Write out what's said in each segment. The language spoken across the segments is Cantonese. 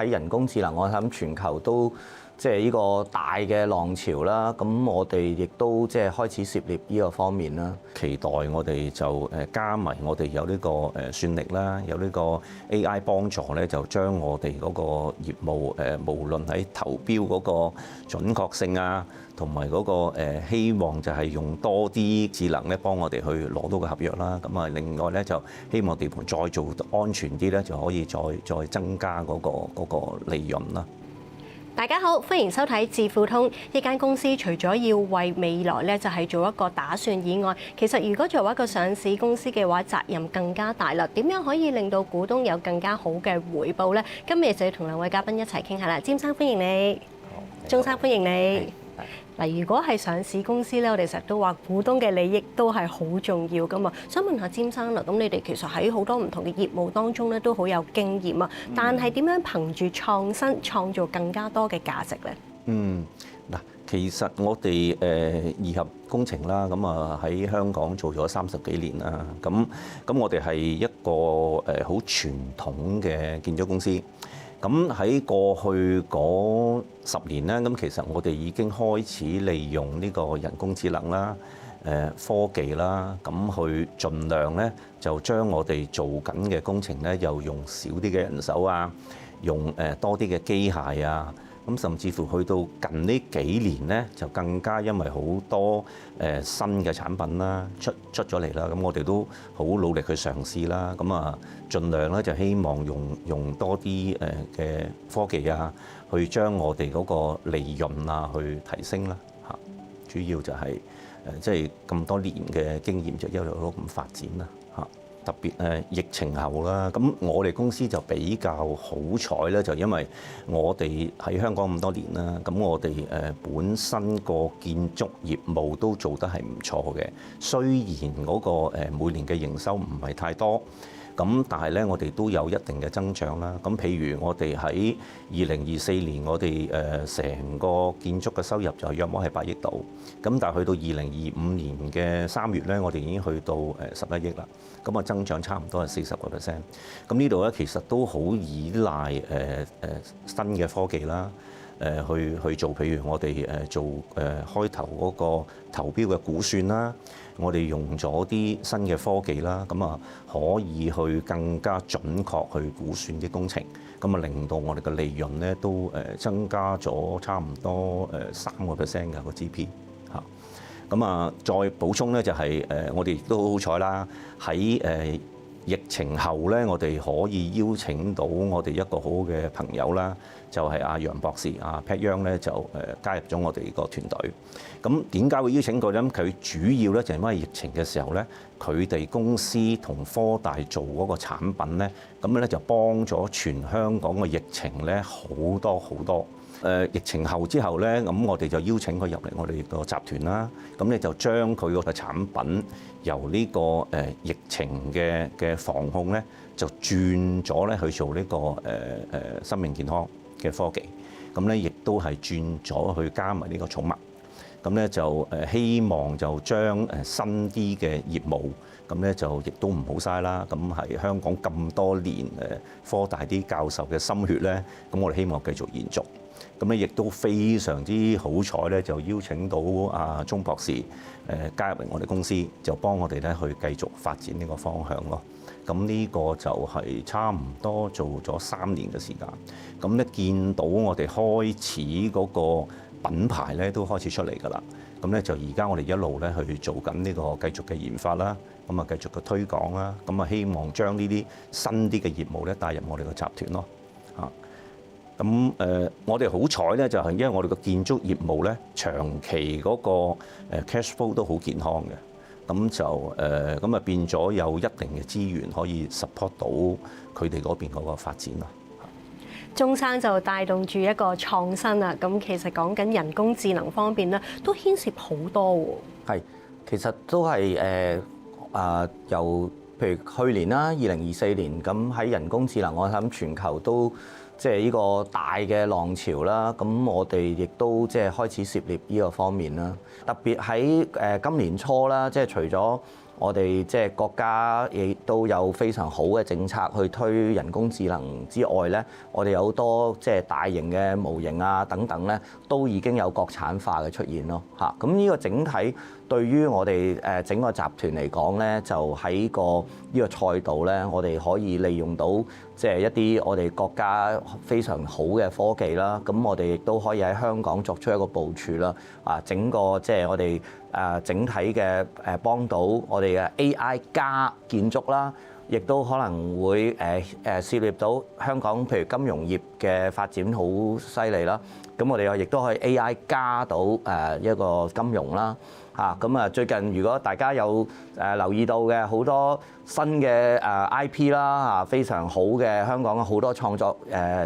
喺人工智能，我諗全球都即係呢個大嘅浪潮啦。咁我哋亦都即係開始涉獵呢個方面啦。期待我哋就加埋我哋有呢個算力啦，有呢個 AI 幫助咧，就將我哋嗰個業務無論喺投標嗰個準確性啊，同埋嗰個希望就係用多啲智能咧，幫我哋去攞到個合約啦。咁啊，另外咧就希望地盤再做安全啲咧，就可以再增加嗰個利潤啦。大家好，歡迎收睇智庫通。呢間公司除咗要為未來咧就係做一個打算以外，其實如果作為一個上市公司嘅話，責任更加大啦。點樣可以令到股東有更加好嘅回報呢？今日就要同兩位嘉賓一齊傾下啦。詹生歡迎你，鐘生歡迎你。嗱，如果係上市公司咧，我哋成日都話股東嘅利益都係好重要噶嘛。想問下詹生啦，咁你哋其實喺好多唔同嘅業務當中咧都好有經驗啊，但係點樣憑住創新創造更加多嘅價值咧？嗱，其實我哋二合工程啦，咁啊喺香港做咗30幾年啦，咁我哋係一個好傳統嘅建築公司。咁喺過去嗰10年咧，咁其實我哋已經開始利用呢個人工智能啦、科技啦，咁去盡量咧就將我哋做緊嘅工程咧，又用少啲嘅人手啊，用多啲嘅機械啊。咁甚至乎去到近呢幾年咧，就更加因為好多新嘅產品啦出咗嚟啦，咁我哋都好努力去嘗試啦。咁啊，盡量咧就希望用多啲嘅科技啊，去將我哋嗰個利潤啊去提升啦嚇。主要就係即係咁多年嘅經驗就一路都咁發展啦嚇。特別疫情後啦，咁我哋公司就比較好彩咧，就因為我哋喺香港咁多年啦，咁我哋本身個建築業務都做得係唔錯嘅。雖然嗰個每年嘅營收唔係太多，咁但係咧我哋都有一定嘅增長啦。咁譬如我哋喺2024年，我哋成個建築嘅收入就約莫係8億度，咁但係去到2025年嘅3月咧，我哋已經去到11億啦。咁啊增長差唔多係40%。咁呢度咧其實都好依賴新嘅科技啦，去做，譬如我哋做開頭嗰個投標嘅估算啦，我哋用咗啲新嘅科技啦，咁啊可以去更加準確去估算啲工程，咁啊令到我哋嘅利潤咧都增加咗差唔多3% 嘅個 GP 嚇。咁啊，再補充咧就係我哋亦都好好彩啦，喺疫情後咧，我哋可以邀請到我哋一個好嘅朋友啦，就係阿楊博士阿 Pat Young 咧就加入咗我哋個團隊。咁點解會邀請佢咧？佢主要咧就係因為疫情嘅時候咧，佢哋公司同科大做嗰個產品咧，咁咧就幫咗全香港嘅疫情咧好多好多。疫情後之後咧，咁我哋就邀請佢入嚟我哋個集團啦。咁咧就將佢個產品由呢個疫情嘅防控咧，就轉咗咧去做呢個生命健康嘅科技。咁咧亦都係轉咗去加埋呢個寵物。咁咧就希望就將新啲嘅業務，咁咧就亦都唔好嘥啦。咁係香港咁多年科大啲教授嘅心血咧，咁我哋希望繼續延續。咁咧亦都非常之好彩咧，就邀請到阿鐘博士加入嚟我哋公司，就幫我哋咧去繼續發展呢個方向咯。咁呢個就係差唔多做咗3年嘅時間。咁咧見到我哋開始嗰個品牌咧都開始出嚟㗎啦。咁咧就而家我哋一路咧去做緊呢個繼續嘅研發啦，咁啊繼續嘅推廣啦，咁啊希望將呢啲新啲嘅業務咧帶入我哋個集團咯。嚇！咁我哋好彩咧，就係因為我哋個建築業務咧，長期嗰個 cash flow 都好健康嘅，咁就咁啊變咗有一定嘅資源可以 support 到佢哋嗰邊嗰個發展啦。鐘生就帶動住一個創新啦，咁其實講緊人工智能方面咧，都牽涉好多喎。係，其實都係由譬如去年啦，2024年咁喺人工智能，我諗全球都即係呢個大嘅浪潮啦。咁我哋亦都即係開始涉獵呢個方面啦。特別喺今年初啦，即係除咗我哋即係國家亦都有非常好嘅政策去推人工智能之外咧，我哋有好多即係大型嘅模型啊等等咧，都已經有國產化嘅出現咯嚇。咁呢個整體對於我哋整個集團嚟講咧，就喺呢個賽道咧，我哋可以利用到即係一啲我哋國家非常好嘅科技啦。咁我哋亦都可以喺香港作出一個部署啦。整個即係我哋整體嘅幫到我哋嘅 AI 加建築啦，亦都可能會涉獵到香港譬如金融業嘅發展好犀利啦。咁我哋又亦都可以 AI 加到一個金融啦。咁啊，最近如果大家有留意到嘅好多新嘅IP 啦，非常好嘅香港好多創作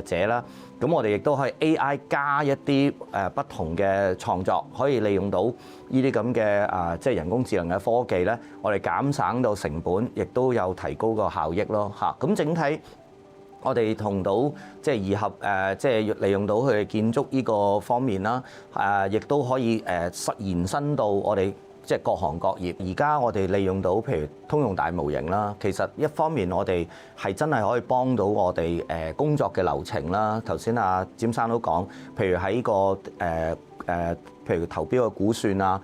者啦，咁我哋亦都可以 AI 加一啲不同嘅創作，可以利用到呢啲咁嘅即係人工智能嘅科技咧，我哋減省到成本，亦都有提高個效益咯嚇。咁整體我哋同到即係二合即係利用到佢嘅建築呢個方面啦，亦都可以延伸到我哋即係各行各業。而家我哋利用到譬如通用大模型啦，其實一方面我哋係真係可以幫到我哋工作嘅流程啦。頭先阿詹生都講，譬如喺個譬如投標嘅估算啊。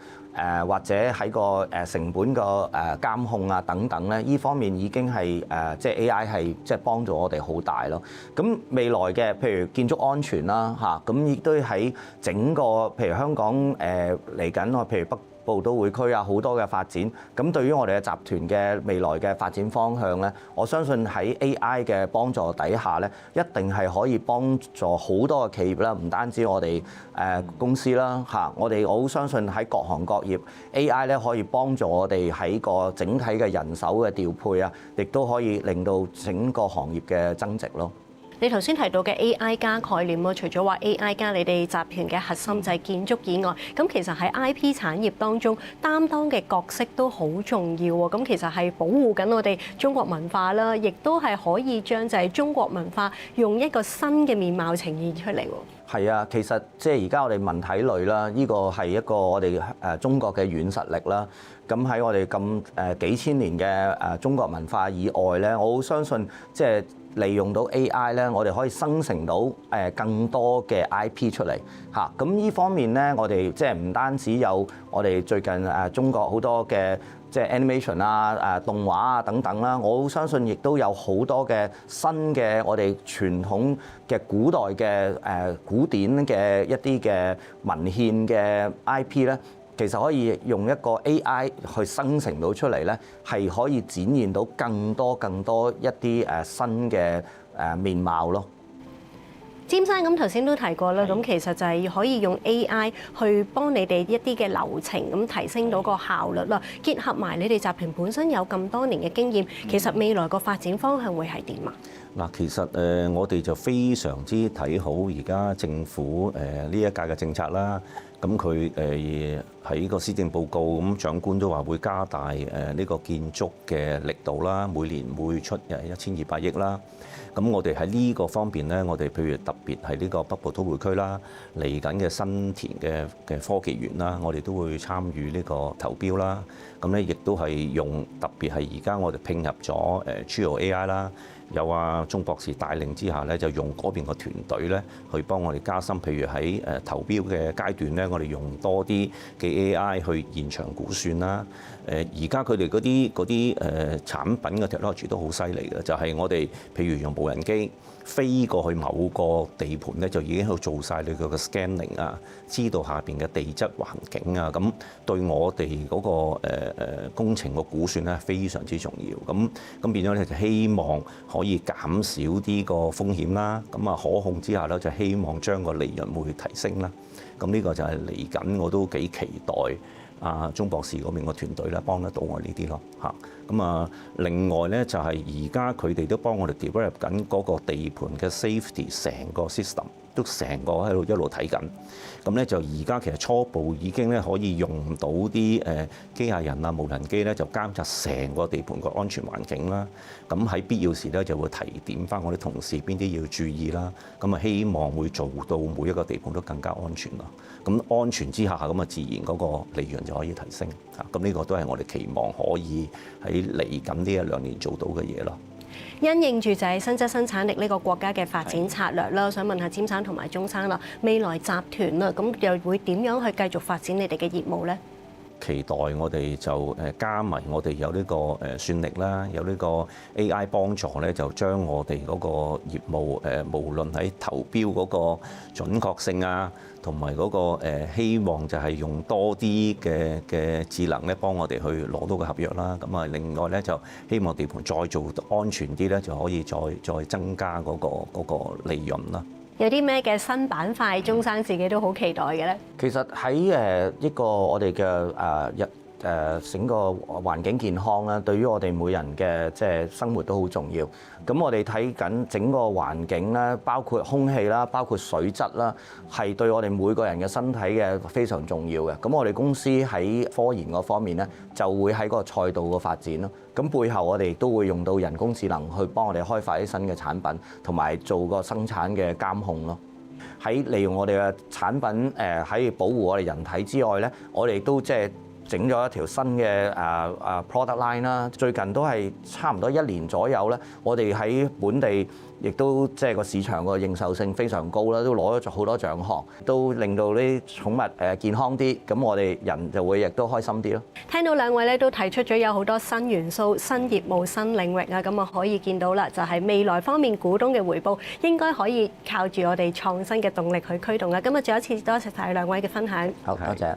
或者喺個成本個監控啊等等咧，呢方面已經係即係 AI 係即係幫助我哋好大咯。咁未來嘅譬如建築安全啦嚇，咁亦都喺整個譬如香港嚟緊我譬如北部都會區啊好多嘅發展，咁對於我哋嘅集團嘅未來嘅發展方向咧，我相信喺 AI 嘅幫助底下咧，一定係可以幫助好多嘅企業啦，唔單止我哋公司啦嚇，我好相信喺各行各業 AI 咧可以幫助我哋喺個整體嘅人手嘅調配啊，亦都可以令到整個行業嘅增值咯。你頭先提到嘅 AI 加概念喎，除咗話 AI 加你哋集團嘅核心就係建築以外，咁其實喺 IP 產業當中擔當嘅角色都好重要喎。咁其實係保護緊我哋中國文化啦，亦都係可以將就係中國文化用一個新嘅面貌呈現出嚟喎。係啊，其實即係而家我哋文體類啦，呢個係一個我哋中國嘅軟實力啦。咁喺我哋咁幾千年嘅中國文化以外咧，我好相信即係利用到 AI 咧，我哋可以生成到更多嘅 IP 出嚟嚇。咁呢方面咧，我哋即係唔單止有我哋最近中國好多嘅即係 animation 啊、動畫啊等等啦，我好相信亦都有好多嘅新嘅我哋傳統嘅古代嘅古典嘅一啲嘅文獻嘅 IP 咧。其實可以用一個 AI 去生成到出嚟咧，係可以展現到更多一啲新嘅面貌咯。詹生咁頭先都提過啦，咁其實就係可以用 AI 去幫你哋一啲嘅流程咁提升到個效率啦。結合埋你哋集團本身有咁多年嘅經驗，其實未來個發展方向會係點啊？嗱，其實我哋就非常之睇好而家政府呢一屆嘅政策啦。咁佢喺個施政報告咁，長官都話會加大呢個建築嘅力度啦，每年會出1200億啦。咁我哋喺呢個方面咧，我哋譬如特別係呢個北部都會區啦，嚟緊嘅新田嘅科技園啦，我哋都會參與呢個投標啦。咁咧亦都係用特別係而家我哋拼入咗Trio AI 啦。有鐘博士帶領之下咧，就用嗰邊個團隊咧去幫我哋加深。譬如喺投標嘅階段咧，我哋用多啲嘅 AI 去現場估算啦。而家佢哋嗰啲產品嘅 technology 都好犀利嘅，就係我哋譬如用無人機飛過去某個地盤咧，就已經喺度做晒你個 scanning 啊，知道下邊嘅地質環境啊，咁對我哋嗰個工程個估算咧非常之重要。咁變咗咧就希望可以減少啲個風險啦。咁可控之下咧就希望將個利潤會提升啦。咁呢個就係嚟緊，我都幾期待鐘博士嗰邊個團隊咧幫得到我呢啲咯嚇。咁另外咧就係而家佢哋都幫我哋 develop 緊嗰個地盤嘅 safety 成個 system 都成個喺度一路睇緊。咁咧就而家其實初步已經咧可以用到啲機械人啊、無人機咧，就監察成個地盤個安全環境啦。咁喺必要時咧就會提點翻我哋同事邊啲要注意啦。咁啊希望會做到每一個地盤都更加安全咯。咁安全之下，咁啊自然嗰個利潤就可以提升嚇。咁呢個都係我哋期望可以喺嚟緊呢1-2年做到嘅嘢咯。因應住就係新質生產力呢個國家嘅發展策略啦，想問下詹生同埋鐘生啦，未來集團啦，咁又會點樣去繼續發展你哋嘅業務咧？期待我哋就加埋我哋有呢個算力啦，有呢個 AI 幫助咧，就將我哋嗰個業務無論喺投標嗰個準確性啊，同埋嗰個希望就係用多啲嘅智能咧，幫我哋去攞到個合約啦。咁啊，另外咧就希望地盤再做安全啲咧，就可以再增加嗰個利潤啦。有啲咩嘅新板塊，鐘生自己都好期待嘅咧？其實喺一個我哋嘅整個環境健康啦，對於我哋每人嘅即係生活都好重要。咁我哋睇緊整個環境啦，包括空氣啦，包括水質啦，係對我哋每個人嘅身體嘅非常重要嘅。咁我哋公司喺科研嗰方面咧，就會喺個賽道嘅發展咯。咁背後我哋都會用到人工智能去幫我哋開發啲新嘅產品，同埋做個生產嘅監控咯。喺利用我哋嘅產品喺保護我哋人體之外咧，我哋都即係整咗一條新嘅product line 啦。最近都係差唔多1年左右咧，我哋喺本地亦都即係個市場個認受性非常高啦，都攞咗好多獎項，都令到啲寵物健康啲，咁我哋人就會亦都開心啲咯。聽到兩位咧都提出咗有好多新元素、新業務、新領域啊，咁啊可以見到啦，就係未來方面股東嘅回報應該可以靠住我哋創新嘅動力去驅動啦。今日再一次多謝晒兩位嘅分享。好，多謝。